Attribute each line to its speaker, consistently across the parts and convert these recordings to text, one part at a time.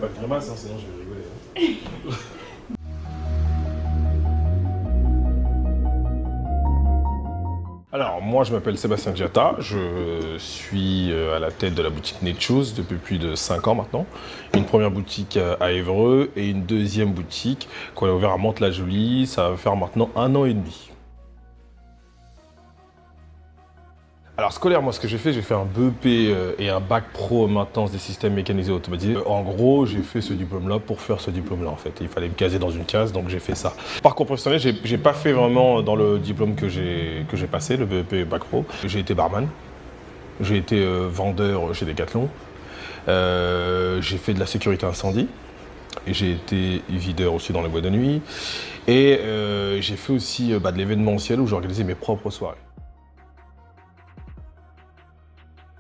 Speaker 1: pas de grimace, hein, sinon je vais rigoler. Hein. Alors, moi, je m'appelle Sébastien Diatta, je suis à la tête de la boutique Netchoose depuis plus de 5 ans maintenant. Une première boutique à Évreux et une deuxième boutique qu'on a ouverte à Mantes-la-Jolie, ça va faire maintenant 1 an et demi. Alors scolaire, moi ce que j'ai fait un BEP et un bac pro maintenance des systèmes mécanisés automatisés. En gros, j'ai fait ce diplôme-là pour faire ce diplôme-là en fait. Il fallait me caser dans une case, donc j'ai fait ça. Parcours professionnel, j'ai pas fait vraiment dans le diplôme que j'ai passé, le BEP et bac pro. J'ai été barman, j'ai été vendeur chez Decathlon, j'ai fait de la sécurité incendie. Et j'ai été videur aussi dans les boîtes de nuit. Et j'ai fait aussi de l'événementiel où j'ai organisé mes propres soirées.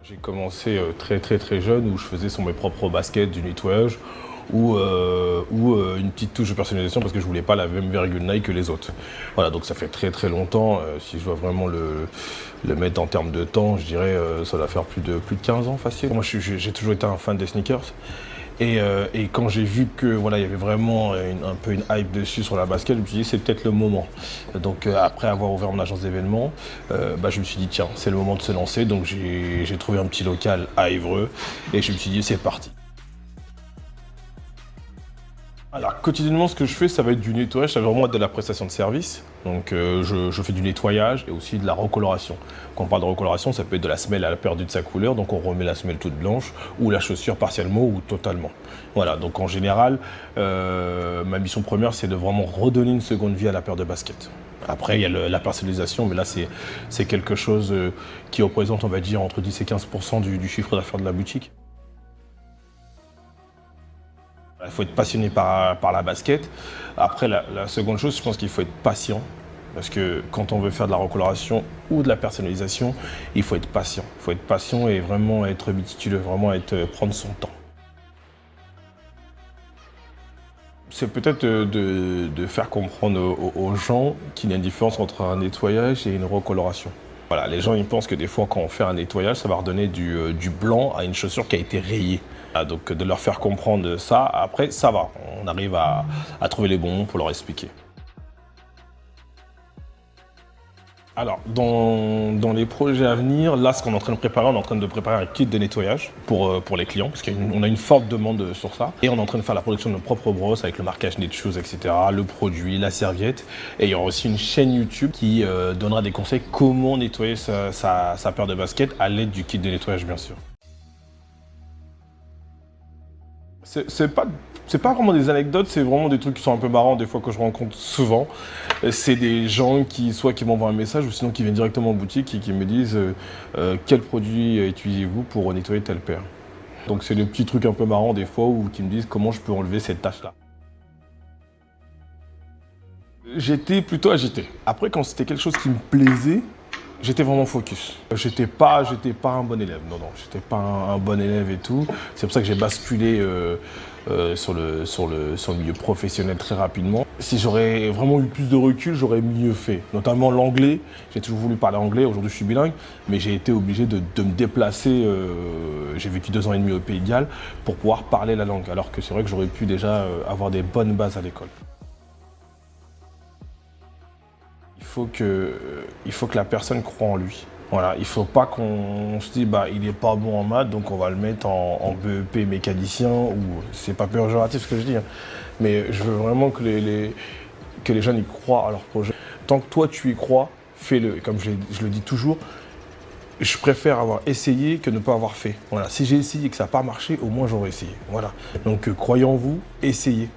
Speaker 1: J'ai commencé très jeune où je faisais sur mes propres baskets du nettoyage ou une petite touche de personnalisation parce que je voulais pas la même virgule Nike que les autres. Voilà, donc ça fait très longtemps. Si je dois vraiment le mettre en termes de temps, je dirais ça doit faire plus de 15 ans facile. Moi j'ai toujours été un fan des sneakers. Et quand j'ai vu que voilà, il y avait vraiment un peu une hype dessus sur la basket, je me suis dit c'est peut-être le moment. Donc après avoir ouvert mon agence d'événements, je me suis dit tiens, c'est le moment de se lancer. Donc j'ai trouvé un petit local à Évreux et je me suis dit c'est parti. Alors quotidiennement ce que je fais ça va être du nettoyage, ça va vraiment être de la prestation de service. Donc je fais du nettoyage et aussi de la recoloration. Quand on parle de recoloration, ça peut être de la semelle à la perdue de sa couleur, donc on remet la semelle toute blanche ou la chaussure partiellement ou totalement. Voilà, donc en général, ma mission première c'est de vraiment redonner une seconde vie à la paire de baskets. Après il y a la personnalisation, mais là c'est quelque chose qui représente on va dire entre 10 et 15% du chiffre d'affaires de la boutique. Il faut être passionné par la basket. Après, la seconde chose, je pense qu'il faut être patient. Parce que quand on veut faire de la recoloration ou de la personnalisation, il faut être patient. Il faut être patient et vraiment être méticuleux, prendre son temps. C'est peut-être de faire comprendre aux gens qu'il y a une différence entre un nettoyage et une recoloration. Voilà, les gens ils pensent que des fois quand on fait un nettoyage, ça va redonner du blanc à une chaussure qui a été rayée. Donc de leur faire comprendre ça, après ça va, on arrive à trouver les bons mots pour leur expliquer. Alors, dans les projets à venir, là, ce qu'on est en train de préparer, on est en train de préparer un kit de nettoyage pour les clients, parce qu'on a une forte demande sur ça. Et on est en train de faire la production de nos propres brosses avec le marquage Netchoose, etc., le produit, la serviette. Et il y aura aussi une chaîne YouTube qui donnera des conseils comment nettoyer sa paire de baskets à l'aide du kit de nettoyage, bien sûr. C'est pas vraiment des anecdotes, c'est vraiment des trucs qui sont un peu marrants des fois que je rencontre souvent. C'est des gens qui m'envoient un message ou sinon qui viennent directement en boutique et qui me disent quel produit utilisez-vous pour nettoyer telle paire. Donc c'est des petits trucs un peu marrants des fois où qui me disent comment je peux enlever cette tâche-là. J'étais plutôt agité. Après quand c'était quelque chose qui me plaisait, j'étais vraiment focus. J'étais pas un bon élève, non, j'étais pas un bon élève et tout. C'est pour ça que j'ai basculé sur le milieu professionnel très rapidement. Si j'aurais vraiment eu plus de recul, j'aurais mieux fait. Notamment l'anglais, j'ai toujours voulu parler anglais, aujourd'hui je suis bilingue, mais j'ai été obligé de me déplacer, j'ai vécu 2 ans et demi au Pays de Galles, pour pouvoir parler la langue, alors que c'est vrai que j'aurais pu déjà avoir des bonnes bases à l'école. Il faut que la personne croie en lui. Voilà, il ne faut pas qu'on se dise il n'est pas bon en maths, donc on va le mettre en BEP mécanicien, ou c'est pas péjoratif ce que je dis, hein. Mais je veux vraiment que les jeunes y croient à leur projet. Tant que toi tu y crois, fais-le. Et comme je le dis toujours, je préfère avoir essayé que ne pas avoir fait. Voilà, si j'ai essayé et que ça n'a pas marché, au moins j'aurais essayé. Voilà. Donc croyez en vous, essayez.